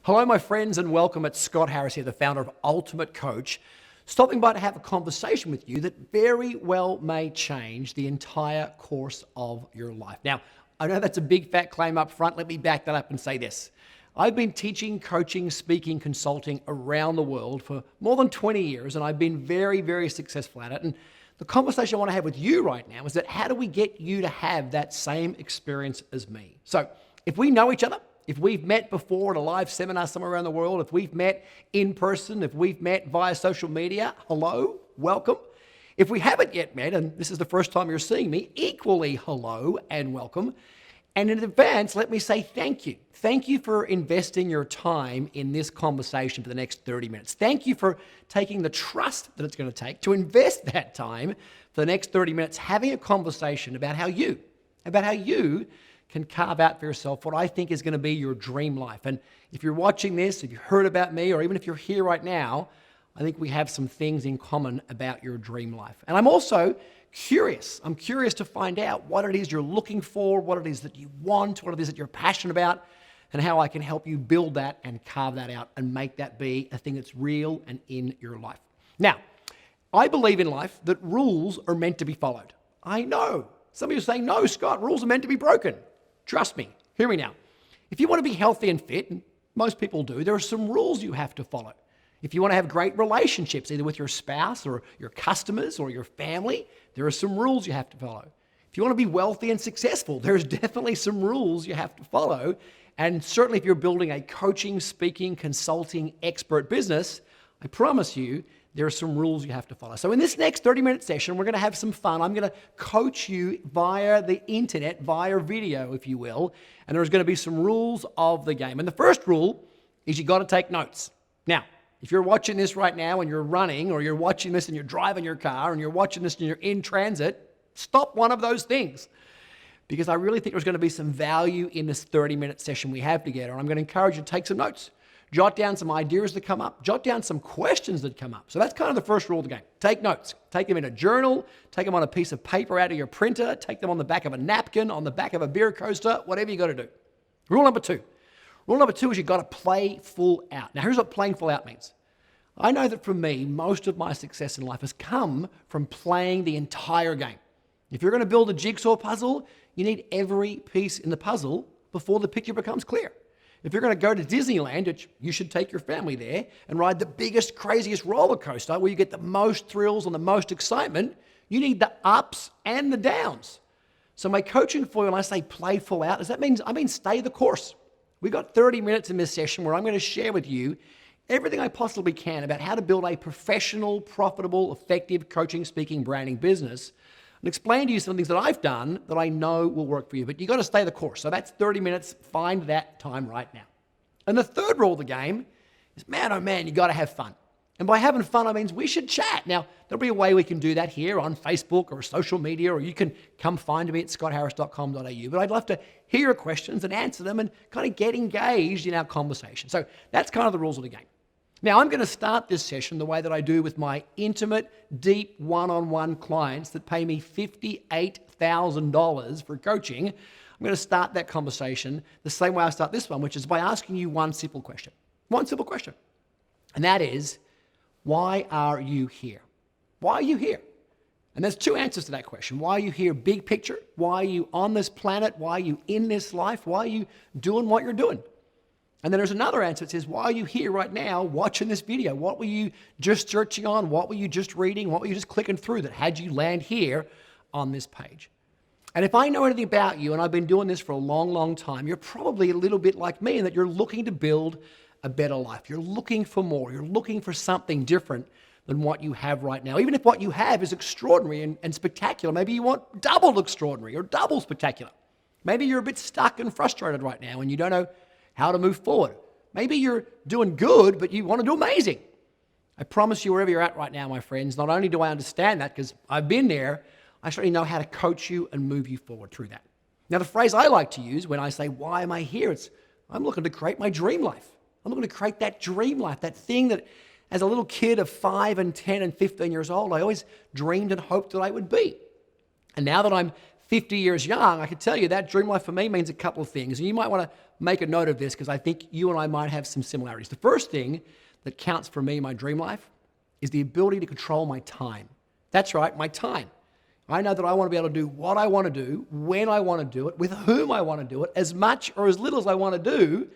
Hello, my friends, and welcome. It's Scott Harris here, the founder of Ultimate Coach, stopping by to have a conversation with you that very well may change the entire course of your life. Now, I know that's a big fat claim up front. Let me back that up and say this. I've been teaching, coaching, speaking, consulting around the world for more than 20 years, and I've been very, very successful at it. And the conversation I want to have with you right now is that how do we get you to have that same experience as me? So if we know each other, if we've met before at a live seminar somewhere around the world, if we've met in person, if we've met via social media, hello, welcome. If we haven't yet met, and this is the first time you're seeing me, equally hello and welcome. And in advance, let me say thank you. Thank you for investing your time in this conversation for the next 30 minutes. Thank you for taking the trust that it's going to take to invest that time for the next 30 minutes having a conversation about how you can carve out for yourself what I think is going to be your dream life. And if you're watching this, if you've heard about me, or even if you're here right now, I think we have some things in common about your dream life. And I'm also curious. I'm curious to find out what it is you're looking for, what it is that you want, what it is that you're passionate about, and how I can help you build that and carve that out and make that be a thing that's real and in your life. Now, I believe in life that rules are meant to be followed. I know. Some of you are saying, no, Scott, rules are meant to be broken. Trust me, hear me now. If you want to be healthy and fit, and most people do, there are some rules you have to follow. If you want to have great relationships, either with your spouse or your customers or your family, there are some rules you have to follow. If you want to be wealthy and successful, there's definitely some rules you have to follow. And certainly if you're building a coaching, speaking, consulting expert business, I promise you, there are some rules you have to follow. So in this next 30-minute session, we're going to have some fun. I'm going to coach you via the internet, via video, if you will. And there's going to be some rules of the game. And the first rule is you got to take notes. Now, if you're watching this right now and you're running, or you're watching this and you're driving your car, and you're watching this and you're in transit, stop one of those things. Because I really think there's going to be some value in this 30-minute session we have together. And I'm going to encourage you to take some notes. Jot down some ideas that come up. Jot down some questions that come up. So that's kind of the first rule of the game. Take notes. Take them in a journal. Take them on a piece of paper out of your printer. Take them on the back of a napkin, on the back of a beer coaster, whatever you got to do. Rule number two. Rule number two is you've got to play full out. Now, here's what playing full out means. I know that for me, most of my success in life has come from playing the entire game. If you're going to build a jigsaw puzzle, you need every piece in the puzzle before the picture becomes clear. If you're going to go to Disneyland, which you should take your family there and ride the biggest, craziest roller coaster where you get the most thrills and the most excitement, you need the ups and the downs. So my coaching for you, when I say play full out, I mean stay the course. We've got 30 minutes in this session where I'm going to share with you everything I possibly can about how to build a professional, profitable, effective coaching, speaking, branding business, and explain to you some things that I've done that I know will work for you. But you got to stay the course. So that's 30 minutes. Find that time right now. And the third rule of the game is, man, oh man, you got to have fun. And by having fun, I mean we should chat. Now, there'll be a way we can do that here on Facebook or social media, or you can come find me at scottharris.com.au. But I'd love to hear your questions and answer them and kind of get engaged in our conversation. So that's kind of the rules of the game. Now, I'm going to start this session the way that I do with my intimate, deep, one-on-one clients that pay me $58,000 for coaching. I'm going to start that conversation the same way I start this one, which is by asking you one simple question. One simple question. And that is, why are you here? Why are you here? And there's two answers to that question. Why are you here, big picture? Why are you on this planet? Why are you in this life? Why are you doing what you're doing? And then there's another answer that says, why are you here right now watching this video? What were you just searching on? What were you just reading? What were you just clicking through that had you land here on this page? And if I know anything about you, and I've been doing this for a long, long time, you're probably a little bit like me in that you're looking to build a better life. You're looking for more. You're looking for something different than what you have right now. Even if what you have is extraordinary and spectacular, maybe you want double extraordinary or double spectacular. Maybe you're a bit stuck and frustrated right now and you don't know how to move forward. Maybe you're doing good, but you want to do amazing. I promise you, wherever you're at right now, my friends, not only do I understand that because I've been there, I certainly know how to coach you and move you forward through that. Now, the phrase I like to use when I say, why am I here? It's, I'm looking to create my dream life. I'm looking to create that dream life, that thing that as a little kid of 5 and 10 and 15 years old, I always dreamed and hoped that I would be. And now that I'm 50 years young, I can tell you that dream life for me means a couple of things. And you might want to make a note of this because I think you and I might have some similarities. The first thing that counts for me in my dream life is the ability to control my time. That's right, my time. I know that I want to be able to do what I want to do, when I want to do it, with whom I want to do it, as much or as little as I want to do.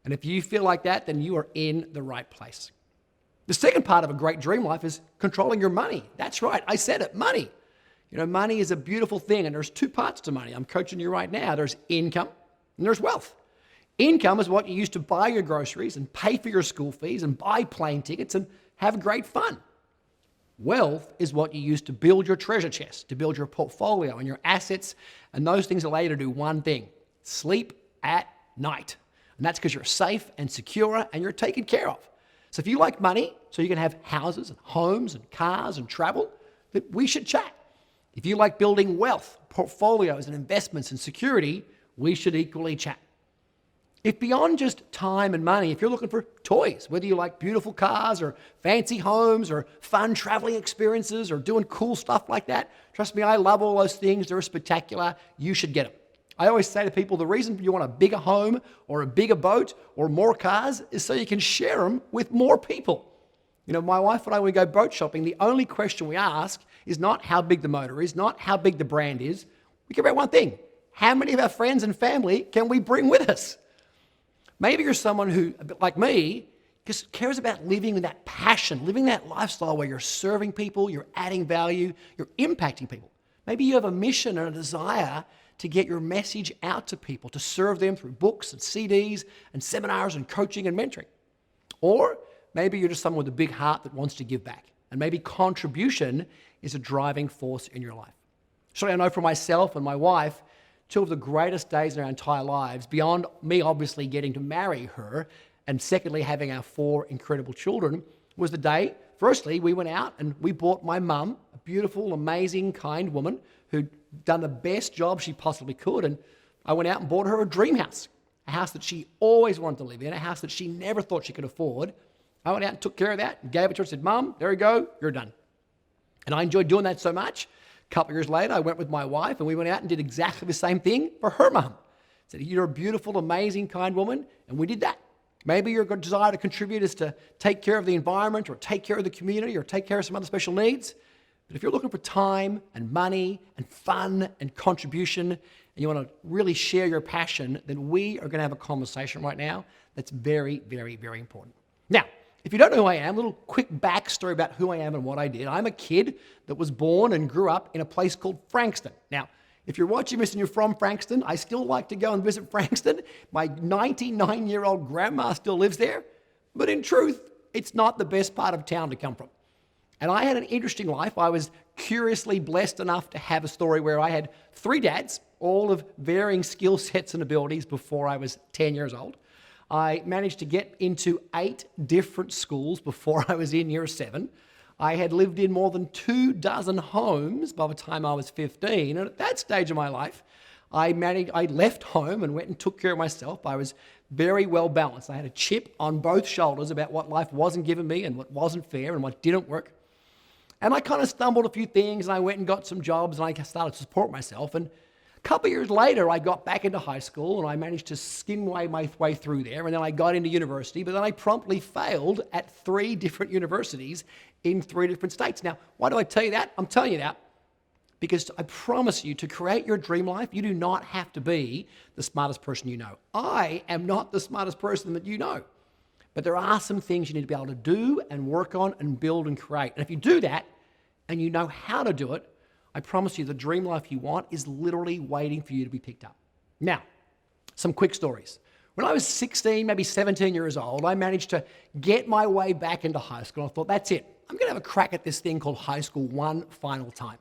And if you feel like that, then you are in the right place. The second part of a great dream life is controlling your money. That's right, I said it, money. You know, money is a beautiful thing, and there's two parts to money. I'm coaching you right now. There's income and there's wealth. Income is what you use to buy your groceries and pay for your school fees and buy plane tickets and have great fun. Wealth is what you use to build your treasure chest, to build your portfolio and your assets, and those things allow you to do one thing: sleep at night. And that's because you're safe and secure and you're taken care of. So if you like money, so you can have houses and homes and cars and travel, then we should chat. If you like building wealth, portfolios and investments and security, we should equally chat. If beyond just time and money, if you're looking for toys, whether you like beautiful cars or fancy homes or fun traveling experiences or doing cool stuff like that, trust me, I love all those things. They're spectacular. You should get them. I always say to people, the reason you want a bigger home or a bigger boat or more cars is so you can share them with more people. You know, my wife and I, when we go boat shopping, the only question we ask is not how big the motor is, not how big the brand is. We care about one thing: how many of our friends and family can we bring with us? Maybe you're someone who, a bit like me, just cares about living with that passion, living that lifestyle where you're serving people, you're adding value, you're impacting people. Maybe you have a mission and a desire to get your message out to people, to serve them through books and CDs and seminars and coaching and mentoring. Or maybe you're just someone with a big heart that wants to give back, and maybe contribution is a driving force in your life. So I know for myself and my wife, two of the greatest days in our entire lives, beyond me obviously getting to marry her, and secondly, having our 4 incredible children, was the day, firstly, we went out and we bought my mum, a beautiful, amazing, kind woman who'd done the best job she possibly could, and I went out and bought her a dream house, a house that she always wanted to live in, a house that she never thought she could afford. I went out and took care of that and gave it to her and said, "Mum, there you go, you're done." And I enjoyed doing that so much. A couple of years later, I went with my wife and we went out and did exactly the same thing for her mum. Said, "You're a beautiful, amazing, kind woman," and we did that. Maybe your desire to contribute is to take care of the environment or take care of the community or take care of some other special needs. But if you're looking for time and money and fun and contribution and you want to really share your passion, then we are going to have a conversation right now that's very, very, very important. Now, if you don't know who I am, a little quick backstory about who I am and what I did. I'm a kid that was born and grew up in a place called Frankston. Now, if you're watching this and you're from Frankston, I still like to go and visit Frankston. My 99-year-old grandma still lives there. But in truth, it's not the best part of town to come from. And I had an interesting life. I was curiously blessed enough to have a story where I had 3 dads, all of varying skill sets and abilities before I was 10 years old. I managed to get into 8 different schools before I was in year 7. I had lived in more than 24 homes by the time I was 15. And at that stage of my life, I left home and went and took care of myself. I was very well balanced. I had a chip on both shoulders about what life wasn't giving me and what wasn't fair and what didn't work. And I kind of stumbled a few things, and I went and got some jobs, and I started to support myself. And a couple of years later, I got back into high school, and I managed to skin my way through there. And then I got into university, but then I promptly failed at 3 different universities in 3 different states. Now, why do I tell you that? I'm telling you that because I promise you, to create your dream life, you do not have to be the smartest person you know. I am not the smartest person that you know. But there are some things you need to be able to do and work on and build and create. And if you do that and you know how to do it, I promise you the dream life you want is literally waiting for you to be picked up. Now, some quick stories. When I was 16, maybe 17 years old, I managed to get my way back into high school. I thought, that's it. I'm going to have a crack at this thing called high school one final time.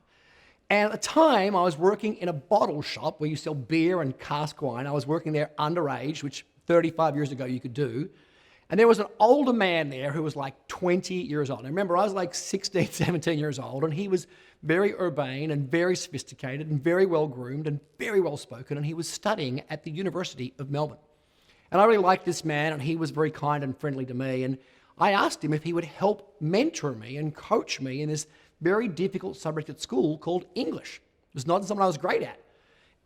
And at the time, I was working in a bottle shop where you sell beer and cask wine. I was working there underage, which 35 years ago you could do. And there was an older man there who was like 20 years old. And remember, I was like 16, 17 years old, and he was very urbane and very sophisticated and very well groomed and very well spoken, and he was studying at the University of Melbourne. And I really liked this man, and he was very kind and friendly to me. And I asked him if he would help mentor me and coach me in this very difficult subject at school called English. It was not something I was great at.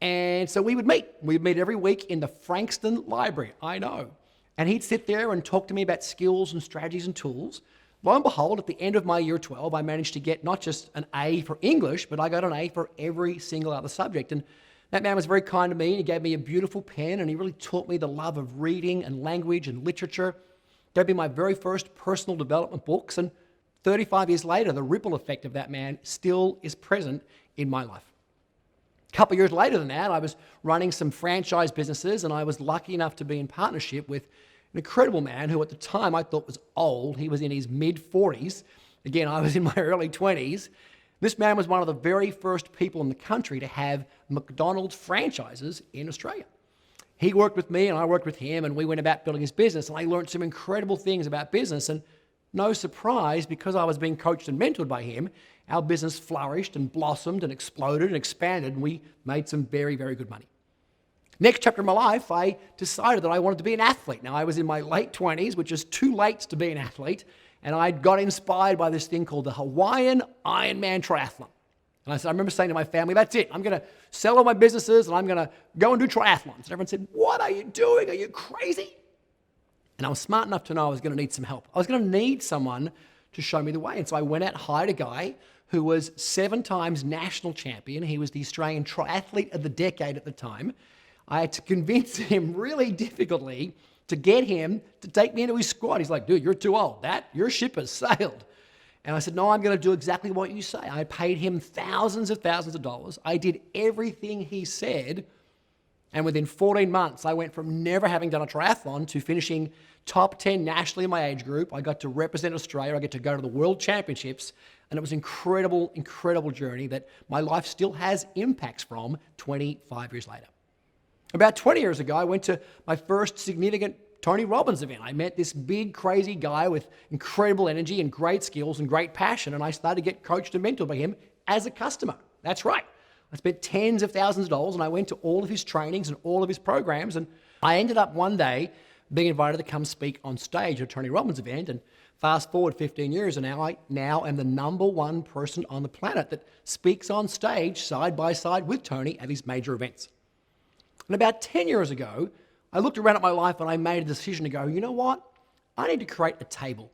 And so we would meet. We'd meet every week in the Frankston Library, I know. And he'd sit there and talk to me about skills and strategies and tools. Lo and behold, at the end of my year 12, I managed to get not just an A for English, but I got an A for every single other subject. And that man was very kind to me, and he gave me a beautiful pen, and he really taught me the love of reading and language and literature. Gave me my very first personal development books, and 35 years later, the ripple effect of that man still is present in my life. A couple of years later than that, I was running some franchise businesses, and I was lucky enough to be in partnership with an incredible man who at the time I thought was old. He was in his mid-40s. Again, I was in my early 20s. This man was one of the very first people in the country to have McDonald's franchises in Australia. He worked with me and I worked with him, and we went about building his business, and I learned some incredible things about business. And no surprise, because I was being coached and mentored by him, our business flourished and blossomed and exploded and expanded, and we made some very, very good money. Next chapter of my life, I decided that I wanted to be an athlete. Now, I was in my late 20s, which is too late to be an athlete, and I got inspired by this thing called the Hawaiian Ironman Triathlon. And I remember saying to my family, that's it. I'm going to sell all my businesses, and I'm going to go and do triathlons. And everyone said, what are you doing? Are you crazy? And I was smart enough to know I was going to need some help. I was going to need someone to show me the way. And so I went out and hired a guy who was 7 times national champion. He was the Australian triathlete of the decade at the time. I had to convince him really difficultly to get him to take me into his squad. He's like, dude, you're too old. Your ship has sailed. And I said, no, I'm going to do exactly what you say. I paid him thousands of dollars. I did everything he said. And within 14 months, I went from never having done a triathlon to finishing top 10 nationally in my age group. I got to represent Australia. I get to go to the World Championships. And it was an incredible, incredible journey that my life still has impacts from 25 years later. About 20 years ago, I went to my first significant Tony Robbins event. I met this big, crazy guy with incredible energy and great skills and great passion, and I started to get coached and mentored by him as a customer. That's right. I spent tens of thousands of dollars, and I went to all of his trainings and all of his programs, and I ended up one day being invited to come speak on stage at a Tony Robbins event. And fast forward 15 years, and I now am the #1 person on the planet that speaks on stage side by side with Tony at his major events. And about 10 years ago, I looked around at my life and I made a decision to go, you know what? I need to create a table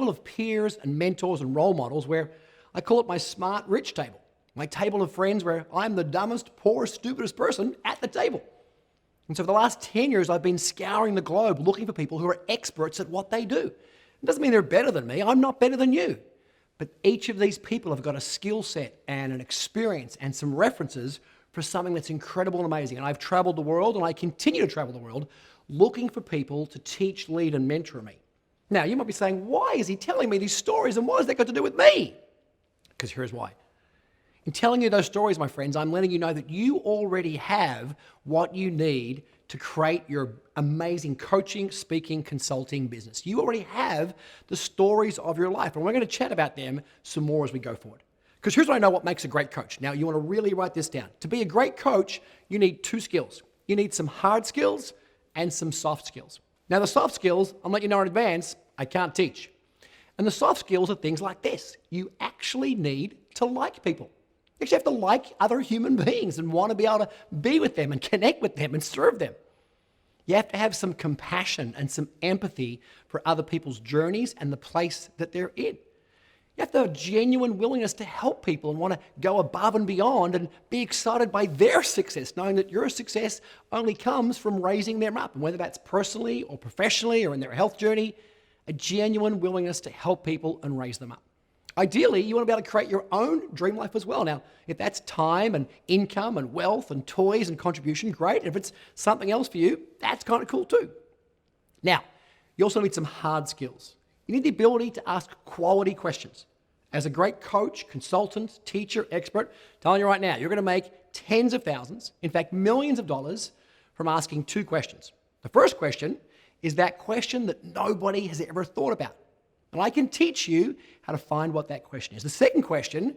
of peers and mentors and role models where I call it my smart rich table, my table of friends where I'm the dumbest, poorest, stupidest person at the table. And so for the last 10 years, I've been scouring the globe looking for people who are experts at what they do. It doesn't mean they're better than me. I'm not better than you. But each of these people have got a skill set and an experience and some references for something that's incredible and amazing. And I've traveled the world, and I continue to travel the world, looking for people to teach, lead, and mentor me. Now, you might be saying, why is he telling me these stories, and what has that got to do with me? Because here's why. In telling you those stories, my friends, I'm letting you know that you already have what you need to create your amazing coaching, speaking, consulting business. You already have the stories of your life, and we're going to chat about them some more as we go forward. Because here's what I know what makes a great coach. Now, you want to really write this down. To be a great coach, you need 2 skills. You need some hard skills and some soft skills. Now, the soft skills, I'm letting you know in advance, I can't teach. And the soft skills are things like this. You actually need to like people. You actually have to like other human beings and want to be able to be with them and connect with them and serve them. You have to have some compassion and some empathy for other people's journeys and the place that they're in. You have to have a genuine willingness to help people and want to go above and beyond and be excited by their success, knowing that your success only comes from raising them up. And whether that's personally or professionally or in their health journey, a genuine willingness to help people and raise them up. Ideally, you want to be able to create your own dream life as well. Now, if that's time and income and wealth and toys and contribution, great. If it's something else for you, that's kind of cool too. Now, you also need some hard skills. You need the ability to ask quality questions. As a great coach, consultant, teacher, expert, I'm telling you right now, you're going to make tens of thousands, in fact, millions of dollars from asking 2 questions. The first question is that question that nobody has ever thought about. And I can teach you how to find what that question is. The second question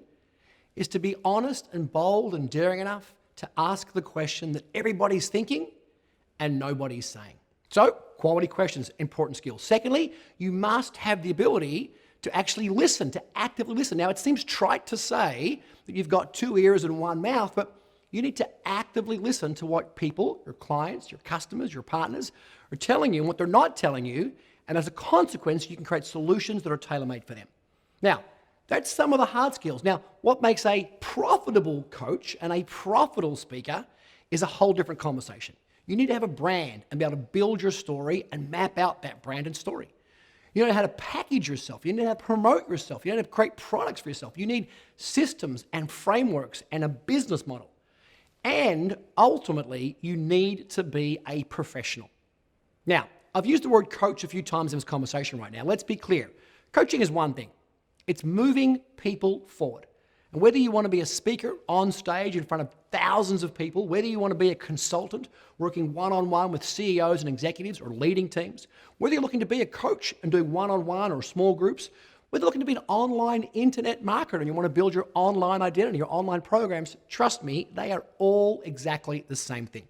is to be honest and bold and daring enough to ask the question that everybody's thinking and nobody's saying. So, quality questions, important skills. Secondly, you must have the ability to actually listen, to actively listen. Now, it seems trite to say that you've got 2 ears and 1 mouth, but You need to actively listen to what people, your clients, your customers, your partners are telling you and what they're not telling you. And as a consequence, you can create solutions that are tailor-made for them. Now, that's some of the hard skills. Now, what makes a profitable coach and a profitable speaker is a whole different conversation. You need to have a brand and be able to build your story and map out that brand and story. You know how to package yourself. You need how to promote yourself. You need how to create products for yourself. You need systems and frameworks and a business model. And ultimately, you need to be a professional. Now, I've used the word coach a few times in this conversation right now. Let's be clear. Coaching is one thing. It's moving people forward. And whether you want to be a speaker on stage in front of thousands of people, whether you want to be a consultant working one-on-one with CEOs and executives or leading teams, whether you're looking to be a coach and doing one-on-one or small groups, whether you're looking to be an online internet marketer and you want to build your online identity, your online programs, trust me, they are all exactly the same thing.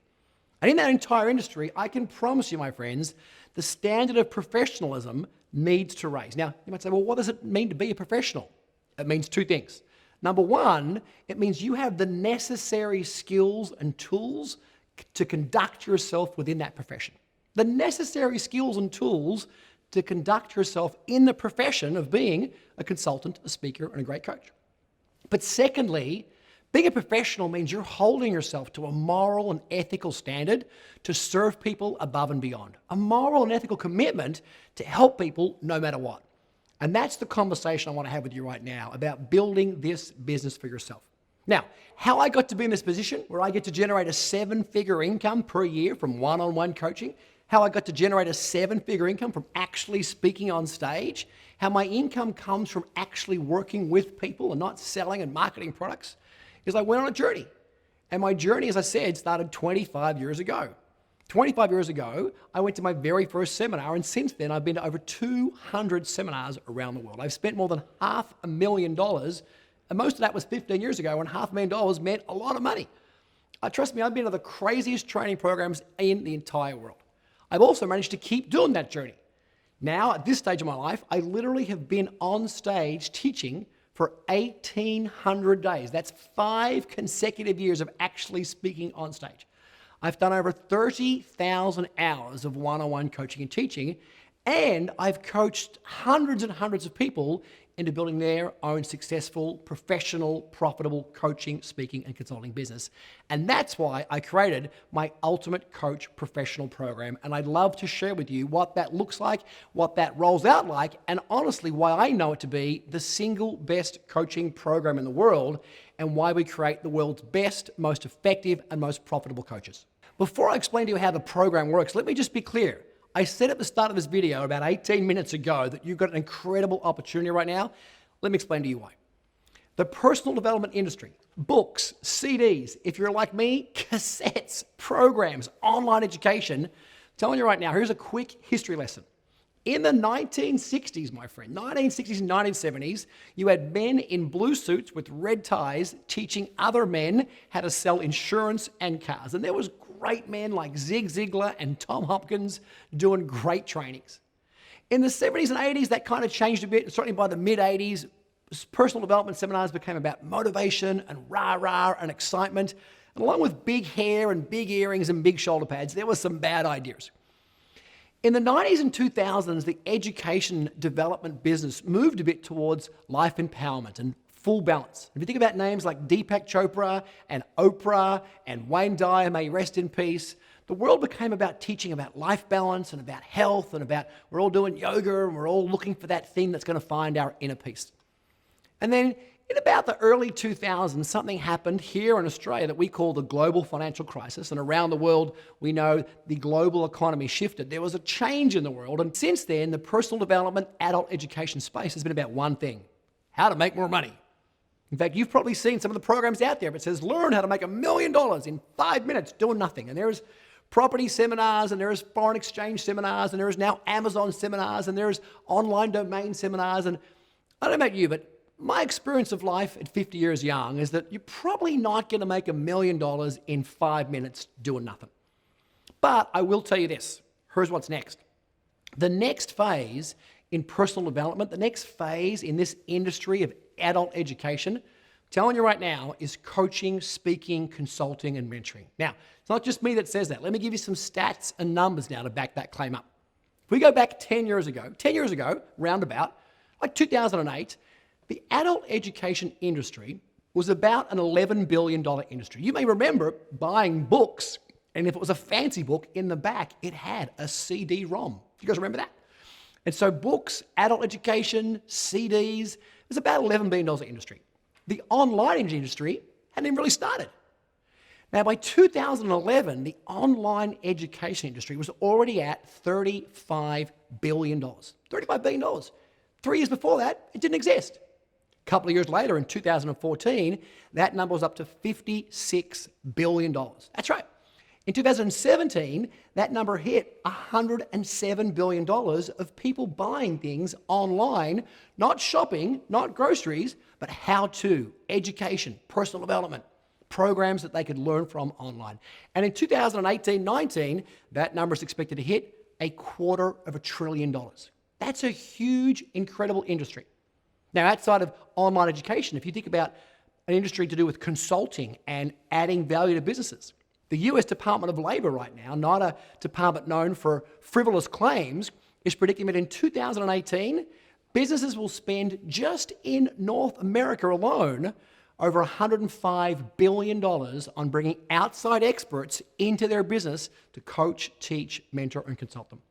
And in that entire industry, I can promise you, my friends, the standard of professionalism needs to raise. Now, you might say, well, what does it mean to be a professional? It means two things. Number one, it means you have the necessary skills and tools to conduct yourself within that profession. The necessary skills and tools to conduct yourself in the profession of being a consultant, a speaker, and a great coach. But secondly, being a professional means you're holding yourself to a moral and ethical standard to serve people above and beyond. A moral and ethical commitment to help people no matter what. And that's the conversation I want to have with you right now about building this business for yourself. Now, how I got to be in this position where I get to generate a 7-figure income per year from one-on-one coaching, how I got to generate a 7-figure income from actually speaking on stage, how my income comes from actually working with people and not selling and marketing products, is I went on a journey. And my journey, as I said, started 25 years ago. 25 years ago, I went to my very first seminar, and since then, I've been to over 200 seminars around the world. I've spent more than $500,000, and most of that was 15 years ago, when $500,000 meant a lot of money. Trust me, I've been to the craziest training programs in the entire world. I've also managed to keep doing that journey. Now, at this stage of my life, I literally have been on stage teaching for 1,800 days. That's 5 consecutive years of actually speaking on stage. I've done over 30,000 hours of one-on-one coaching and teaching, and I've coached hundreds and hundreds of people into building their own successful, professional, profitable coaching, speaking, and consulting business. And that's why I created my Ultimate Coach Professional Program. And I'd love to share with you what that looks like, what that rolls out like, and honestly, why I know it to be the single best coaching program in the world, and why we create the world's best, most effective, and most profitable coaches. Before I explain to you how the program works, let me just be clear. I said at the start of this video about 18 minutes ago that you've got an incredible opportunity right now. Let me explain to you why. The personal development industry, books, CDs, if you're like me, cassettes, programs, online education, I'm telling you right now, here's a quick history lesson. In the 1960s, my friend, 1960s and 1970s, you had men in blue suits with red ties teaching other men how to sell insurance and cars. And there was great men like Zig Ziglar and Tom Hopkins doing great trainings. In the 70s and 80s, that kind of changed a bit. Certainly by the mid-80s, personal development seminars became about motivation and rah-rah and excitement. And along with big hair and big earrings and big shoulder pads, there were some bad ideas. In the 90s and 2000s, the education development business moved a bit towards life empowerment and full balance. If you think about names like Deepak Chopra and Oprah and Wayne Dyer, may he rest in peace, the world became about teaching about life balance and about health and about we're all doing yoga and we're all looking for that thing that's going to find our inner peace. And then in about the early 2000s, something happened here in Australia that we call the global financial crisis. And around the world, we know the global economy shifted. There was a change in the world. And since then, the personal development, adult education space has been about one thing: how to make more money. In fact, you've probably seen some of the programs out there. It says, learn how to make $1 million in 5 minutes doing nothing. And there's property seminars, and there's foreign exchange seminars, and there's now Amazon seminars, and there's online domain seminars. And I don't know about you, but my experience of life at 50 years young is that you're probably not going to make $1 million in 5 minutes doing nothing. But I will tell you this. Here's what's next. The next phase in personal development, the next phase in this industry of adult education telling you right now, is coaching, speaking, consulting, and mentoring. Now, it's not just me that says that. Let me give you some stats and numbers now to back that claim up. If we go back 10 years ago, roundabout, like 2008, the adult education industry was about an $11 billion industry. You may remember buying books, and if it was a fancy book, in the back, it had a CD-ROM. You guys remember that? And so books, adult education, CDs, it was about $11 billion industry. The online industry hadn't even really started. Now, by 2011, the online education industry was already at $35 billion. $35 billion. 3 years before that, it didn't exist. A couple of years later, in 2014, that number was up to $56 billion. That's right. In 2017, that number hit $107 billion of people buying things online, not shopping, not groceries, but how-to, education, personal development, programs that they could learn from online. And in 2018-19, that number is expected to hit $250 billion. That's a huge, incredible industry. Now, outside of online education, if you think about an industry to do with consulting and adding value to businesses, the US Department of Labor right now, not a department known for frivolous claims, is predicting that in 2018, businesses will spend just in North America alone over $105 billion on bringing outside experts into their business to coach, teach, mentor, and consult them.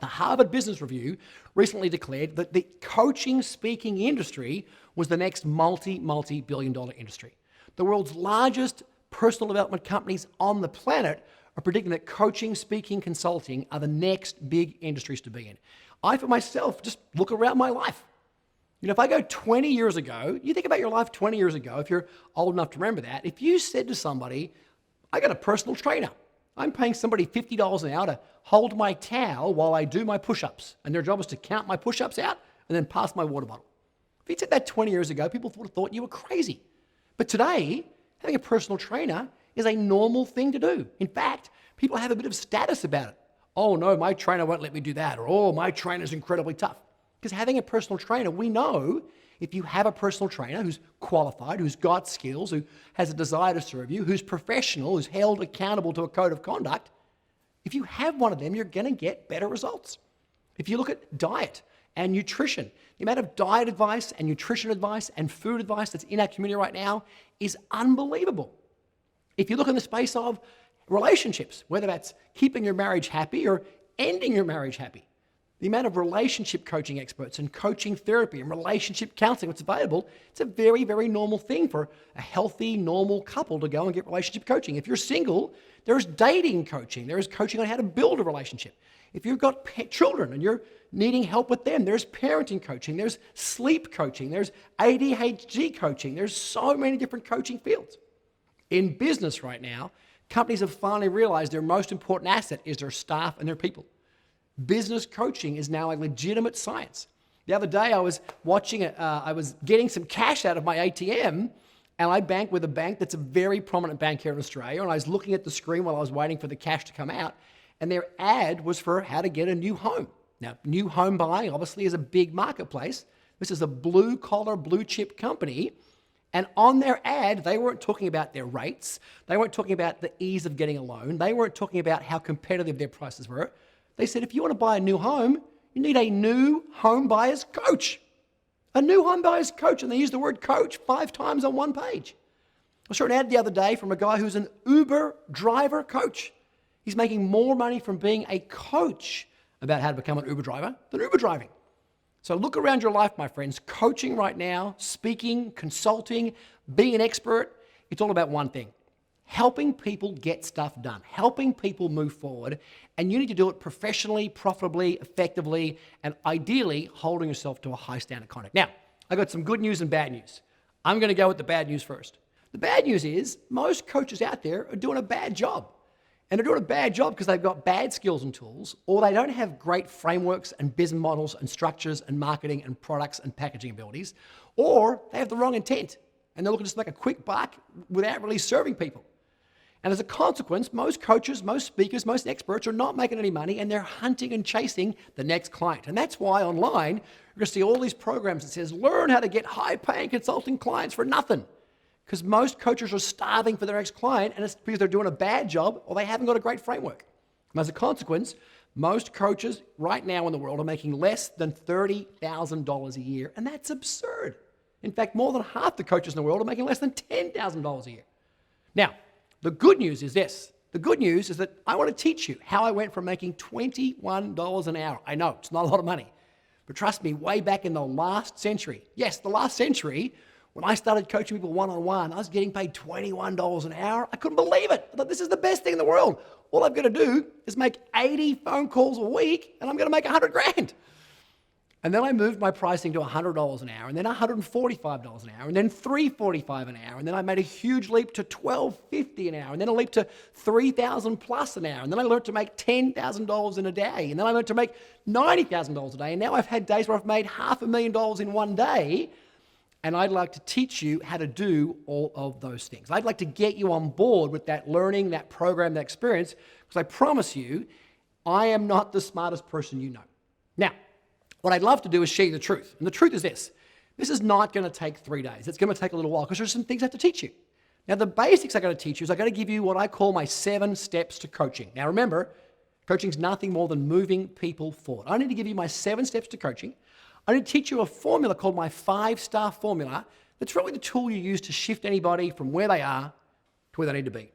The Harvard Business Review recently declared that the coaching speaking industry was the next multi-billion dollar industry. The world's largest personal development companies on the planet are predicting that coaching, speaking, consulting are the next big industries to be in. I, for myself, just look around my life. You know, if I go 20 years ago, you think about your life 20 years ago, if you're old enough to remember that, if you said to somebody, I got a personal trainer, I'm paying somebody $50 an hour to hold my towel while I do my push-ups, and their job is to count my push-ups out and then pass my water bottle. If you said that 20 years ago, people would have thought you were crazy. But today, having a personal trainer is a normal thing to do. In fact, people have a bit of status about it. Oh no, my trainer won't let me do that. Or, oh, my trainer's incredibly tough. Because having a personal trainer, we know if you have a personal trainer who's qualified, who's got skills, who has a desire to serve you, who's professional, who's held accountable to a code of conduct, if you have one of them, you're going to get better results. If you look at diet and nutrition, the amount of diet advice and nutrition advice and food advice that's in our community right now is unbelievable. If you look in the space of relationships, whether that's keeping your marriage happy or ending your marriage happy, the amount of relationship coaching experts and coaching therapy and relationship counseling that's available, it's a very, very normal thing for a healthy, normal couple to go and get relationship coaching. If you're single, there's dating coaching. There's coaching on how to build a relationship. If you've got children and you're needing help with them, there's parenting coaching, there's sleep coaching, there's ADHD coaching. There's so many different coaching fields. In business right now, companies have finally realized their most important asset is their staff and their people. Business coaching is now a legitimate science. The other day I was I was getting some cash out of my ATM, and I bank with a bank that's a very prominent bank here in Australia, and I was looking at the screen while I was waiting for the cash to come out, and their ad was for how to get a new home. Now, new home buying obviously is a big marketplace. This is a blue-collar, blue-chip company, and on their ad, they weren't talking about their rates. They weren't talking about the ease of getting a loan. They weren't talking about how competitive their prices were. They said, if you want to buy a new home, you need a new home buyer's coach. A new home buyer's coach, and they use the word coach 5 times on one page. I saw an ad the other day from a guy who's an Uber driver coach. He's making more money from being a coach about how to become an Uber driver than Uber driving. So look around your life, my friends. Coaching right now, speaking, consulting, being an expert, it's all about one thing. Helping people get stuff done, helping people move forward, and you need to do it professionally, profitably, effectively, and ideally holding yourself to a high standard of conduct. Now, I've got some good news and bad news. I'm going to go with the bad news first. The bad news is most coaches out there are doing a bad job. And they're doing a bad job because they've got bad skills and tools, or they don't have great frameworks and business models and structures and marketing and products and packaging abilities, or they have the wrong intent and they're looking to just make a quick buck without really serving people. And as a consequence, most coaches, most speakers, most experts are not making any money, and they're hunting and chasing the next client. And that's why online, you're going to see all these programs that says, learn how to get high-paying consulting clients for nothing. Because most coaches are starving for their next client, and it's because they're doing a bad job or they haven't got a great framework. And as a consequence, most coaches right now in the world are making less than $30,000 a year, and that's absurd. In fact, more than half the coaches in the world are making less than $10,000 a year. Now, the good news is this. The good news is that I want to teach you how I went from making $21 an hour. I know, it's not a lot of money, but trust me, way back in the last century, yes, the last century, when I started coaching people one-on-one, I was getting paid $21 an hour. I couldn't believe it. I thought, this is the best thing in the world. All I've got to do is make 80 phone calls a week, and I'm going to make 100 grand. And then I moved my pricing to $100 an hour, and then $145 an hour, and then $345 an hour, and then I made a huge leap to $1,250 an hour, and then a leap to $3,000 plus an hour, and then I learned to make $10,000 in a day, and then I learned to make $90,000 a day, and now I've had days where I've made $500,000 in one day, and I'd like to teach you how to do all of those things. I'd like to get you on board with that learning, that program, that experience, because I promise you, I am not the smartest person you know. Now, what I'd love to do is share you the truth. And the truth is this. This is not going to take 3 days. It's going to take a little while because there's some things I have to teach you. Now, the basics I'm going to teach you is I'm going to give you what I call my 7 steps to coaching. Now, remember, coaching is nothing more than moving people forward. I need to give you my 7 steps to coaching. I need to teach you a formula called my 5-star formula. That's really the tool you use to shift anybody from where they are to where they need to be.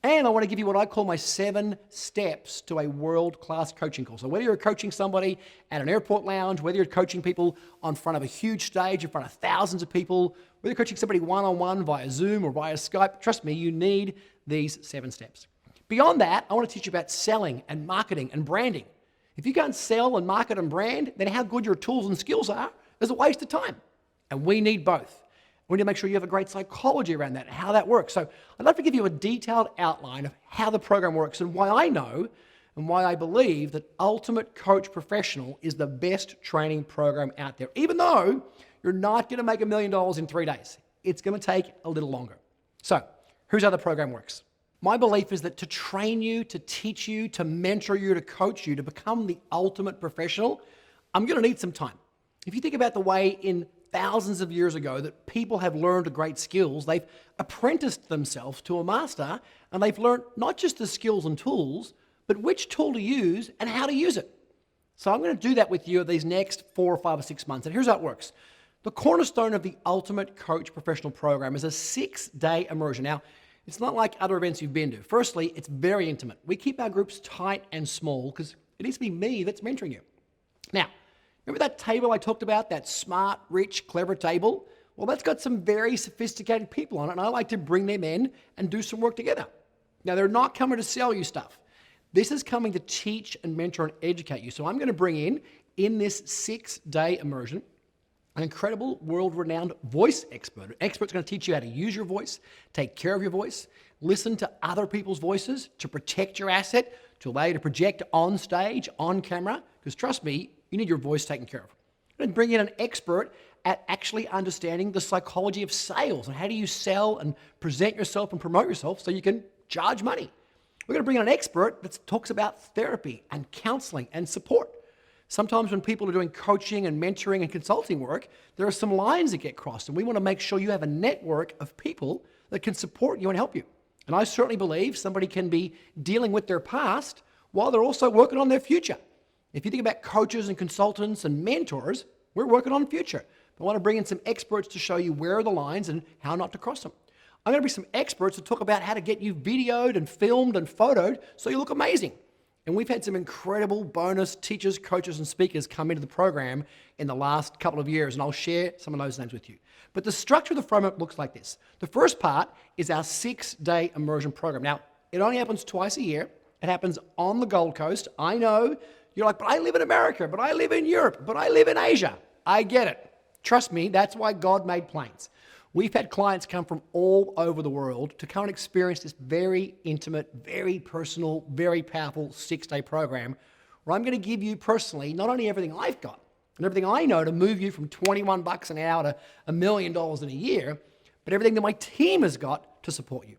And I want to give you what I call my 7 steps to a world-class coaching course. So whether you're coaching somebody at an airport lounge, whether you're coaching people on front of a huge stage in front of thousands of people, whether you're coaching somebody one-on-one via Zoom or via Skype, trust me, you need these 7 steps. Beyond that, I want to teach you about selling and marketing and branding. If you can't sell and market and brand, then how good your tools and skills are is a waste of time. And we need both. We need to make sure you have a great psychology around that, how that works. So I'd like to give you a detailed outline of how the program works and why I know and why I believe that Ultimate Coach Professional is the best training program out there. Even though you're not going to make $1 million in 3 days. It's going to take a little longer. So here's how the program works. My belief is that to train you, to teach you, to mentor you, to coach you, to become the ultimate professional, I'm going to need some time. If you think about the way in thousands of years ago that people have learned great skills, they've apprenticed themselves to a master, and they've learned not just the skills and tools, but which tool to use and how to use it. So I'm going to do that with you these next 4 or 5 or 6 months. And here's how it works. The cornerstone of the Ultimate Coach Professional Program is a 6-day immersion. Now, it's not like other events you've been to. Firstly, it's very intimate. We keep our groups tight and small because it needs to be me that's mentoring you. Now, remember that table I talked about, that smart, rich, clever table? Well, that's got some very sophisticated people on it, and I like to bring them in and do some work together. Now, they're not coming to sell you stuff. This is coming to teach and mentor and educate you. So I'm going to bring in this 6-day immersion, an incredible world-renowned voice expert. An expert's going to teach you how to use your voice, take care of your voice, listen to other people's voices to protect your asset, to allow you to project on stage, on camera, because trust me, you need your voice taken care of. I'm going to bring in an expert at actually understanding the psychology of sales and how do you sell and present yourself and promote yourself so you can charge money. We're going to bring in an expert that talks about therapy and counseling and support. Sometimes when people are doing coaching and mentoring and consulting work, there are some lines that get crossed, and we want to make sure you have a network of people that can support you and help you. And I certainly believe somebody can be dealing with their past while they're also working on their future. If you think about coaches and consultants and mentors, we're working on the future. I want to bring in some experts to show you where are the lines and how not to cross them. I'm going to bring some experts to talk about how to get you videoed and filmed and photoed so you look amazing. And we've had some incredible bonus teachers, coaches, and speakers come into the program in the last couple of years, and I'll share some of those names with you. But the structure of the framework looks like this. The first part is our 6-day immersion program. Now, it only happens twice a year. It happens on the Gold Coast. I know you're like, but I live in America, but I live in Europe, but I live in Asia. I get it. Trust me, that's why God made planes. We've had clients come from all over the world to come and experience this very intimate, very personal, very powerful 6-day program where I'm going to give you personally not only everything I've got and everything I know to move you from $21 an hour to $1 million in a year, but everything that my team has got to support you.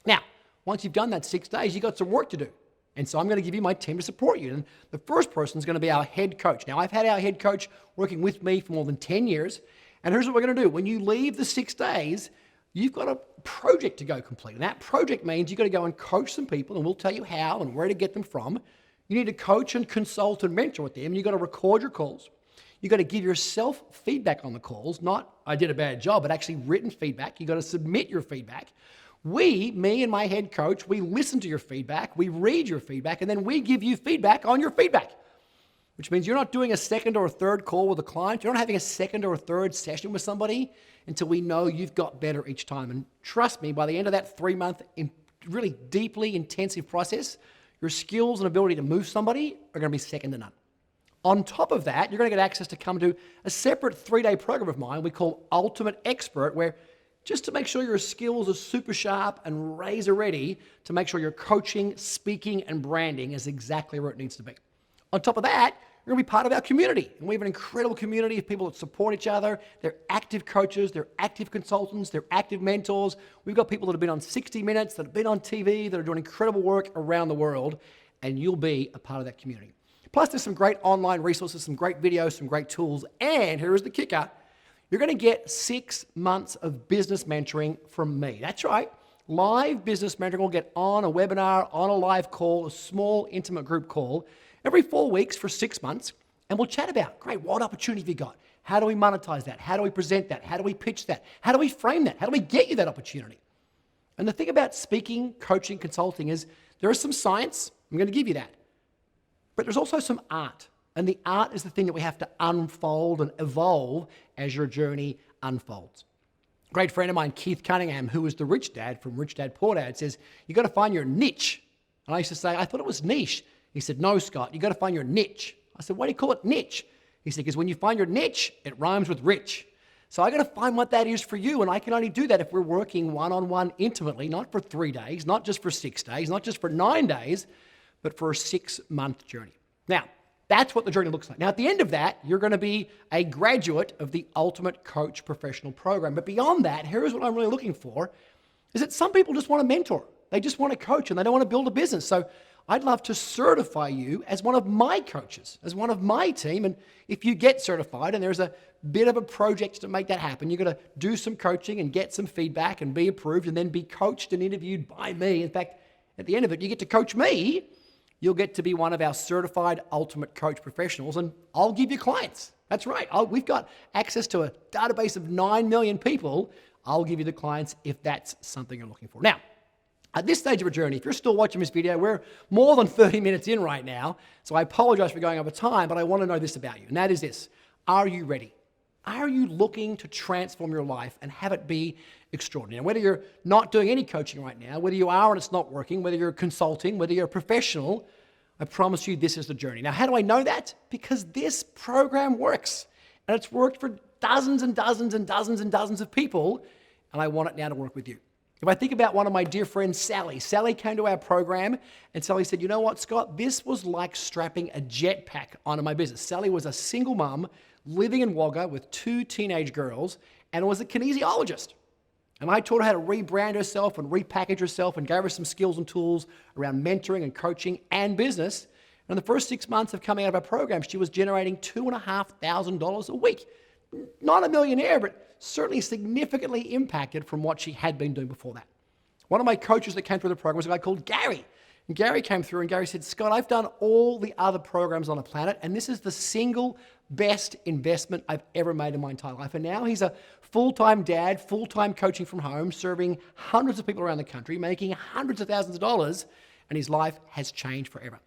Now, once you've done that 6 days, you've got some work to do. And so I'm going to give you my team to support you. And the first person is going to be our head coach. Now, I've had our head coach working with me for more than 10 years. And here's what we're going to do. When you leave the 6 days, you've got a project to go complete. And that project means you've got to go and coach some people, and we'll tell you how and where to get them from. You need to coach and consult and mentor with them. And you've got to record your calls. You've got to give yourself feedback on the calls, not I did a bad job, but actually written feedback. You've got to submit your feedback. Me and my head coach, we listen to your feedback, we read your feedback, and then we give you feedback on your feedback, which means you're not doing a second or a third call with a client. You're not having a second or a third session with somebody until we know you've got better each time. And trust me, by the end of that 3-month, really deeply intensive process, your skills and ability to move somebody are going to be second to none. On top of that, you're going to get access to come to a separate 3-day program of mine we call Ultimate Expert, where just to make sure your skills are super sharp and razor ready to make sure your coaching, speaking, and branding is exactly where it needs to be. On top of that, you're going to be part of our community. And we have an incredible community of people that support each other. They're active coaches, they're active consultants, they're active mentors. We've got people that have been on 60 Minutes, that have been on TV, that are doing incredible work around the world, and you'll be a part of that community. Plus, there's some great online resources, some great videos, some great tools, and here is the kicker. You're going to get 6 months of business mentoring from me. That's right. Live business mentoring. We'll get on a webinar, on a live call, a small intimate group call every 4 weeks for 6 months. And we'll chat about, great, what opportunity have you got? How do we monetize that? How do we present that? How do we pitch that? How do we frame that? How do we get you that opportunity? And the thing about speaking, coaching, consulting is there is some science. I'm going to give you that. But there's also some art. And the art is the thing that we have to unfold and evolve as your journey unfolds. A great friend of mine, Keith Cunningham, who was the rich dad from Rich Dad Poor Dad, says, you got to find your niche. And I used to say, I thought it was niche. He said, no, Scott, you got to find your niche. I said, why do you call it niche? He said, because when you find your niche, it rhymes with rich. So I got to find what that is for you. And I can only do that if we're working one-on-one intimately, not for 3 days, not just for 6 days, not just for 9 days, but for a 6-month journey. Now, that's what the journey looks like. Now, at the end of that, you're going to be a graduate of the Ultimate Coach Professional Program. But beyond that, here's what I'm really looking for, is that some people just want to mentor. They just want to coach and they don't want to build a business. So I'd love to certify you as one of my coaches, as one of my team. And if you get certified, and there's a bit of a project to make that happen, you're going to do some coaching and get some feedback and be approved and then be coached and interviewed by me. In fact, at the end of it, you get to coach me. You'll get to be one of our certified ultimate coach professionals, and I'll give you clients. That's right. We've got access to a database of 9 million people. I'll give you the clients if that's something you're looking for. Now, at this stage of a journey, if you're still watching this video, we're more than 30 minutes in right now, so I apologize for going over time, but I want to know this about you, and that is this. Are you ready? Are you looking to transform your life and have it be extraordinary? Now, whether you're not doing any coaching right now, whether you are and it's not working, whether you're consulting, whether you're a professional, I promise you this is the journey. Now, how do I know that? Because this program works. And it's worked for dozens and dozens and dozens and dozens of people, and I want it now to work with you. If I think about one of my dear friends, Sally. Sally came to our program, and Sally said, you know what, Scott? This was like strapping a jetpack onto my business. Sally was a single mom living in Wagga with 2 teenage girls and was a kinesiologist. And I taught her how to rebrand herself and repackage herself and gave her some skills and tools around mentoring and coaching and business. And in the first 6 months of coming out of our program, she was generating $2,500 a week. Not a millionaire, but certainly significantly impacted from what she had been doing before that. One of my coaches that came through the program was a guy called Gary. And Gary came through and Gary said, Scott, I've done all the other programs on the planet, and this is the single best investment I've ever made in my entire life. And now he's a full-time dad, full-time coaching from home, serving hundreds of people around the country, making hundreds of thousands of dollars, and his life has changed forever.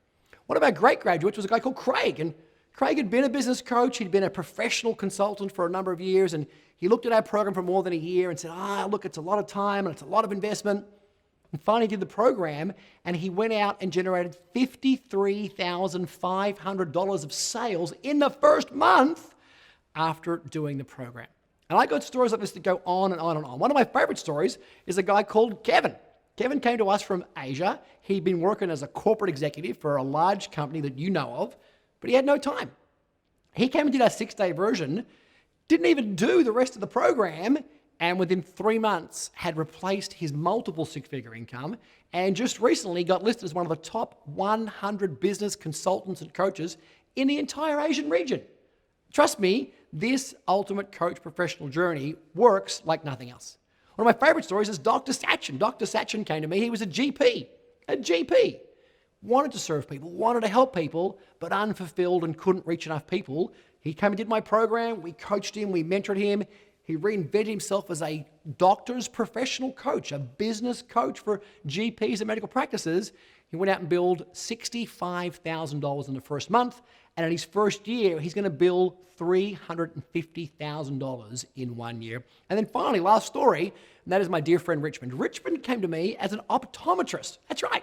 One of our great graduates was a guy called Craig, and Craig had been a business coach, he'd been a professional consultant for a number of years, and he looked at our program for more than a year and said, look, it's a lot of time and it's a lot of investment. And finally did the program, and he went out and generated $53,500 of sales in the first month after doing the program. And I got stories like this that go on and on and on. One of my favorite stories is a guy called Kevin. Kevin came to us from Asia. He'd been working as a corporate executive for a large company that you know of, but he had no time. He came and did our 6-day version, didn't even do the rest of the program, and within 3 months had replaced his multiple 6-figure income, and just recently got listed as one of the top 100 business consultants and coaches in the entire Asian region. Trust me, this ultimate coach professional journey works like nothing else. One of my favorite stories is Dr. Sachin. Dr. Sachin came to me. He was a GP, wanted to serve people, wanted to help people, but unfulfilled and couldn't reach enough people. He came and did my program. We coached him. We mentored him. He reinvented himself as a doctor's professional coach, a business coach for GPs and medical practices. He went out and billed $65,000 in the first month. And in his first year, he's going to bill $350,000 in 1 year. And then finally, last story, and that is my dear friend Richmond. Richmond came to me as an optometrist. That's right.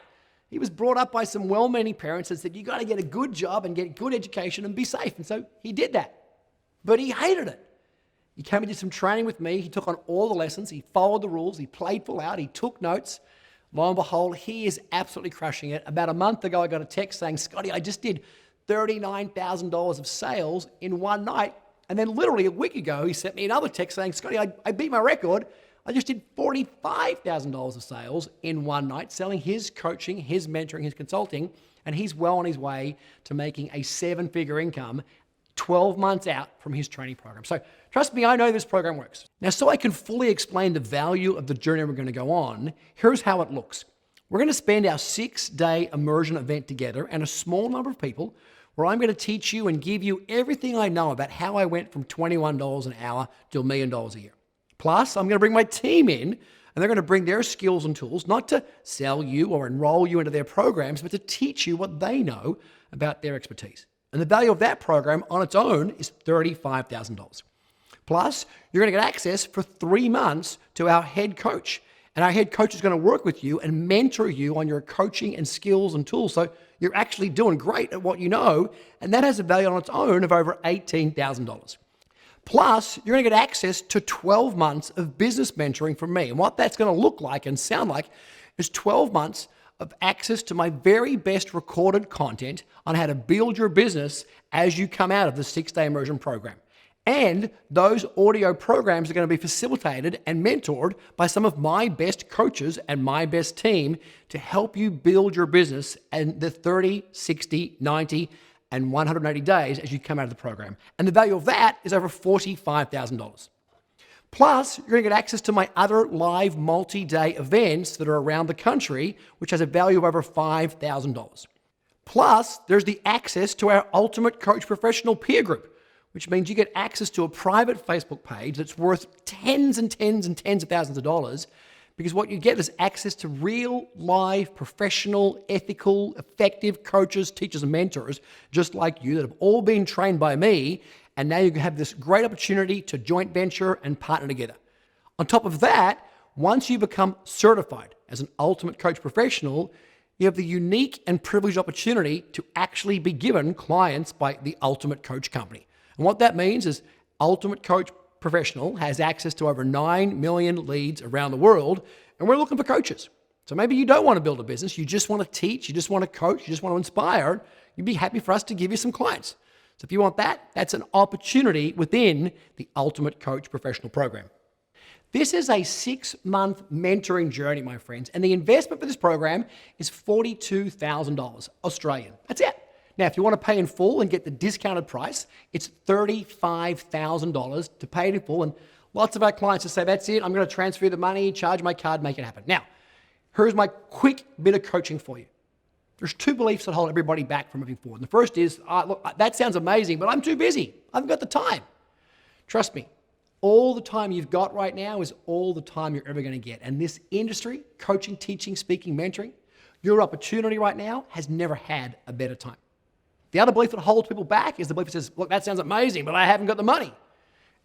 He was brought up by some well-meaning parents that said, you got to get a good job and get good education and be safe. And so he did that. But he hated it. He came and did some training with me. He took on all the lessons. He followed the rules. He played full out. He took notes. Lo and behold, he is absolutely crushing it. About a month ago, I got a text saying, Scotty, I just did $39,000 of sales in one night. And then literally a week ago, he sent me another text saying, Scotty, I beat my record. I just did $45,000 of sales in one night, selling his coaching, his mentoring, his consulting, and he's well on his way to making a seven-figure income 12 months out from his training program. So trust me, I know this program works. Now, so I can fully explain the value of the journey we're going to go on, here's how it looks. We're going to spend our 6-day immersion event together and a small number of people where I'm going to teach you and give you everything I know about how I went from $21 an hour to $1 million a year. Plus, I'm going to bring my team in, and they're going to bring their skills and tools, not to sell you or enroll you into their programs, but to teach you what they know about their expertise. And the value of that program on its own is $35,000. Plus, you're going to get access for 3 months to our head coach. And our head coach is going to work with you and mentor you on your coaching and skills and tools. So you're actually doing great at what you know. And that has a value on its own of over $18,000. Plus, you're going to get access to 12 months of business mentoring from me. And what that's going to look like and sound like is 12 months of access to my very best recorded content on how to build your business as you come out of the 6-day immersion program. And those audio programs are going to be facilitated and mentored by some of my best coaches and my best team to help you build your business in the 30, 60, 90, and 180 days as you come out of the program. And the value of that is over $45,000. Plus, you're going to get access to my other live multi-day events that are around the country, which has a value of over $5,000. Plus, there's the access to our Ultimate Coach Professional peer group, which means you get access to a private Facebook page that's worth tens and tens and tens of thousands of dollars, because what you get is access to real, live, professional, ethical, effective coaches, teachers, and mentors just like you that have all been trained by me, and now you have this great opportunity to joint venture and partner together. On top of that, once you become certified as an Ultimate Coach Professional, you have the unique and privileged opportunity to actually be given clients by the Ultimate Coach Company. And what that means is Ultimate Coach Professional has access to over 9 million leads around the world, and we're looking for coaches. So maybe you don't want to build a business, you just want to teach, you just want to coach, you just want to inspire. You'd be happy for us to give you some clients. So if you want that, that's an opportunity within the Ultimate Coach Professional program. This is a 6-month mentoring journey, my friends, and the investment for this program is $42,000 Australian. That's it. Now, if you want to pay in full and get the discounted price, it's $35,000 to pay it in full. And lots of our clients just say, that's it, I'm going to transfer the money, charge my card, make it happen. Now, here's my quick bit of coaching for you. There's 2 beliefs that hold everybody back from moving forward. And the first is, look, that sounds amazing, but I'm too busy. I haven't got the time. Trust me, all the time you've got right now is all the time you're ever going to get. And this industry, coaching, teaching, speaking, mentoring, your opportunity right now has never had a better time. The other belief that holds people back is the belief that says, look, that sounds amazing, but I haven't got the money.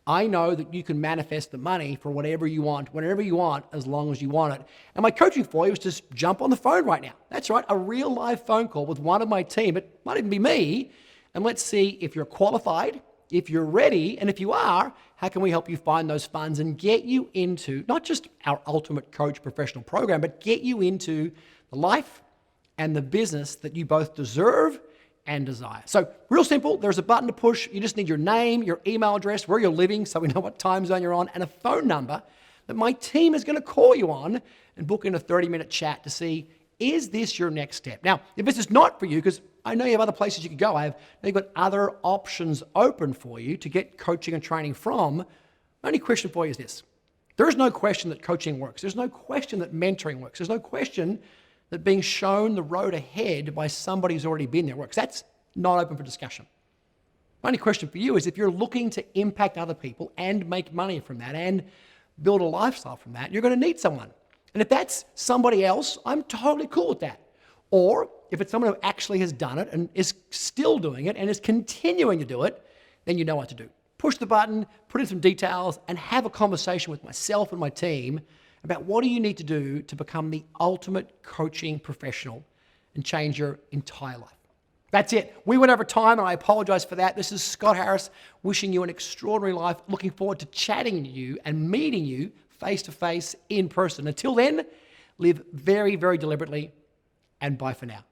I know that you can manifest the money for whatever you want, whenever you want, as long as you want it. And my coaching for you is just jump on the phone right now. That's right, a real live phone call with one of my team. It might even be me. And let's see if you're qualified, if you're ready, and if you are, how can we help you find those funds and get you into not just our Ultimate Coach Professional program, but get you into the life and the business that you both deserve and desire. So real simple, there's a button to push. You just need your name, your email address, where you're living so we know what time zone you're on, and a phone number that my team is going to call you on and book in a 30-minute chat to see, is this your next step? Now, if this is not for you, because I know you have other places you could go, they've got other options open for you to get coaching and training from. My only question for you is this. There is no question that coaching works. There's no question that mentoring works. There's no question that being shown the road ahead by somebody who's already been there works. That's not open for discussion. My only question for you is, if you're looking to impact other people and make money from that and build a lifestyle from that, you're going to need someone. And if that's somebody else, I'm totally cool with that. Or if it's someone who actually has done it and is still doing it and is continuing to do it, then you know what to do. Push the button, put in some details, and have a conversation with myself and my team about what do you need to do to become the ultimate coaching professional and change your entire life. That's it. We went over time, and I apologize for that. This is Scott Harris wishing you an extraordinary life. Looking forward to chatting to you and meeting you face-to-face in person. Until then, live very, very deliberately, and bye for now.